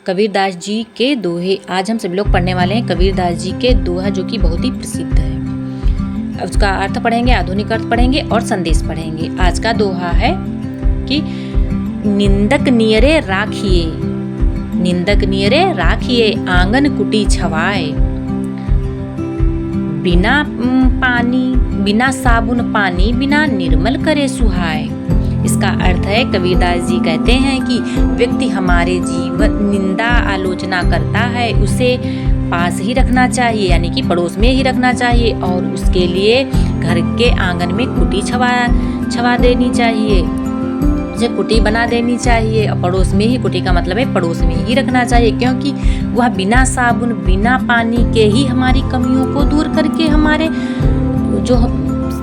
कबीरदास जी के दोहे आज हम सभी लोग पढ़ने वाले हैं। कबीरदास जी के दोहा जो कि बहुत ही प्रसिद्ध है। अब उसका अर्थ पढ़ेंगे, आधुनिक अर्थ पढ़ेंगे और संदेश पढ़ेंगे। आज का दोहा है कि निंदक नियरे राखिए, निंदक नियरे राखिए, आंगन कुटी छवाए, बिना पानी, बिना साबुन पानी, बिना निर्मल करे सुहाए। इसका अर्थ है, कबीरदास जी कहते हैं कि व्यक्ति हमारे जीवन निंदा आलोचना करता है, उसे पास ही रखना चाहिए, यानी कि पड़ोस में ही रखना चाहिए, और उसके लिए घर के आंगन में कुटी छवा देनी चाहिए, उसे कुटी बना देनी चाहिए। और पड़ोस में ही, कुटी का मतलब है पड़ोस में ही रखना चाहिए, क्योंकि वह बिना साबुन बिना पानी के ही हमारी कमियों को दूर करके, हमारे जो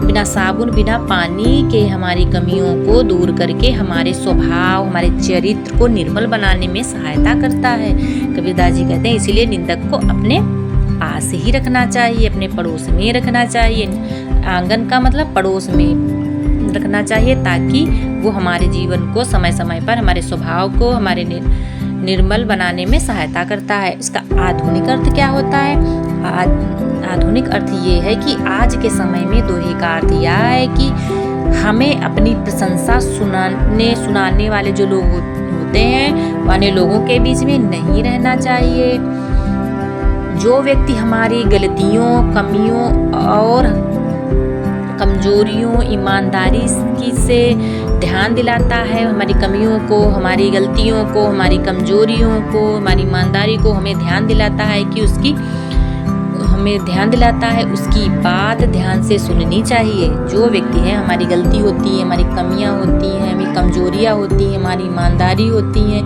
बिना साबुन बिना पानी के हमारी कमियों को दूर करके हमारे स्वभाव, हमारे चरित्र को निर्मल बनाने में सहायता करता है। कबीरदास जी कहते हैं इसीलिए निंदक को अपने पास ही रखना चाहिए, अपने पड़ोस में रखना चाहिए। आंगन का मतलब पड़ोस में रखना चाहिए, ताकि वो हमारे जीवन को समय समय पर, हमारे स्वभाव को, हमारे निर्मल बनाने में सहायता करता है। इसका आधुनिक अर्थ क्या होता है? आधुनिक अर्थ ये है कि आज के समय में दोहे का अर्थ यह है कि हमें अपनी प्रशंसा सुनाने वाले जो लोग होते हैं, वाले लोगों के बीच में नहीं रहना चाहिए। जो व्यक्ति हमारी गलतियों, कमियों और कमजोरियों, ईमानदारी से ध्यान दिलाता है, हमारी कमियों को, हमारी गलतियों को, हमारी कमजोरियों को, हमारी ईमानदारी को हमें ध्यान दिलाता है कि उसकी बात ध्यान से सुननी चाहिए। जो व्यक्ति है, हमारी गलती होती है, हमारी कमियां होती हैं, हमारी कमजोरियां होती हैं, हमारी ईमानदारी होती हैं,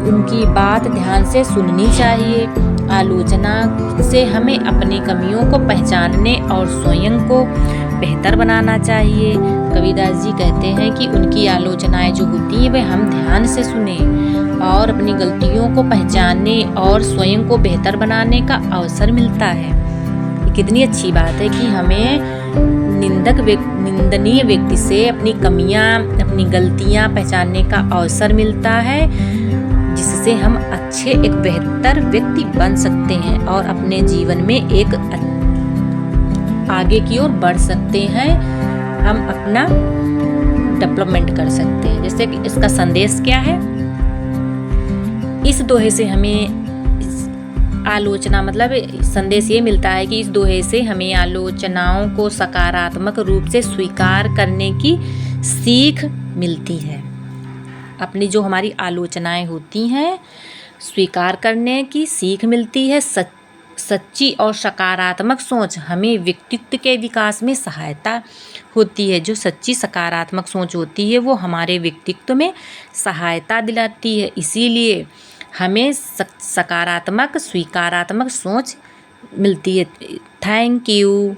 उनकी बात ध्यान से सुननी चाहिए। आलोचना से हमें अपनी कमियों को पहचानने और स्वयं को बेहतर बनाना चाहिए। कबीरदास जी कहते हैं कि उनकी आलोचनाएं जो होती हैं वह हम ध्यान से सुने और अपनी गलतियों को पहचानने और स्वयं को बेहतर बनाने का अवसर मिलता है। ये कितनी अच्छी बात है कि हमें निंदनीय व्यक्ति से अपनी कमियां, अपनी गलतियां पहचानने का अवसर मिलता है, जिससे हम एक बेहतर व्यक्ति बन सकते हैं और अपने जीवन में एक आगे की ओर बढ़ सकते हैं। हम अपना डेवलपमेंट कर सकते हैं। जैसे कि इसका संदेश क्या है? इस दोहे से हमें आलोचना, मतलब संदेश ये मिलता है कि इस दोहे से हमें आलोचनाओं को सकारात्मक रूप से स्वीकार करने की सीख मिलती है। अपनी जो हमारी आलोचनाएं होती हैं, स्वीकार करने की सीख मिलती है। सच्ची और सकारात्मक सोच हमें व्यक्तित्व के विकास में सहायता होती है। जो सच्ची सकारात्मक सोच होती है वो हमारे व्यक्तित्व में सहायता दिलाती है। इसीलिए हमें सकारात्मक, स्वीकारात्मक सोच मिलती है। Thank you.